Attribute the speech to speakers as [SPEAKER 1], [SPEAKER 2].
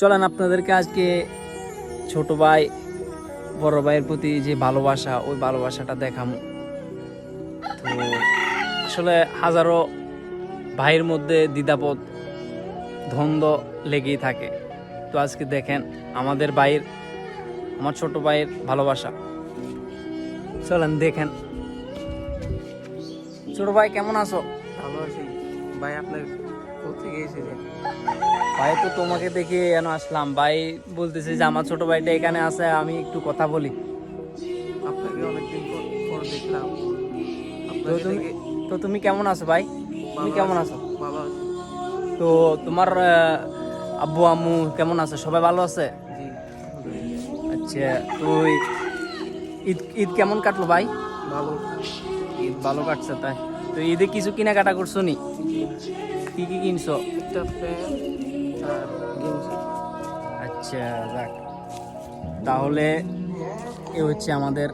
[SPEAKER 1] চলেন আপনাদেরকে আজকে ছোট ভাই বড় ভাইয়ের প্রতি যে ভালোবাসা, ওই ভালোবাসাটা দেখামু। তো আসলে হাজারো ভাইয়ের মধ্যে দ্বিধাবোধ, দ্বন্দ্ব লেগেই থাকে। তো আজকে দেখেন আমাদের ভাইয়ের, আমার ছোট ভাইয়ের ভালোবাসা। চলেন দেখেন। ছোট ভাই কেমন আছো?
[SPEAKER 2] ভালো আছি ভাই। আপনার কোথেকে এসেছেন?
[SPEAKER 1] ভাই তো তোমাকে দেখে এখানে আসলাম। ভাই বলতেছে যে আমার ছোট ভাইটা এখানে আছে, আমি একটু কথা বলি।
[SPEAKER 2] আপনাকে অনেকদিন পর দেখলাম।
[SPEAKER 1] তো
[SPEAKER 2] আপনাকে
[SPEAKER 1] তুমি
[SPEAKER 2] দেখে
[SPEAKER 1] তো তুমি কেমন আছো ভাই? তুমি কেমন আছো?
[SPEAKER 2] ভালো আছি।
[SPEAKER 1] তো তোমার আব্বু আম্মু কেমন আছে? সবাই ভালো আছে?
[SPEAKER 2] জি, আলহামদুলিল্লাহ।
[SPEAKER 1] আচ্ছা, তুই ঈদ ঈদ কেমন কাটলো ভাই?
[SPEAKER 2] ভালো।
[SPEAKER 1] ঈদ ভালো কাটছে তাই? তো ঈদে কিছু কেনাকাটা করছো নি?
[SPEAKER 2] জি,
[SPEAKER 1] কি কি কিনছো?
[SPEAKER 2] একটা প্যান্ট আর গেঞ্জি।
[SPEAKER 1] আচ্ছা, যাক, তাহলে এ হচ্ছে আমাদের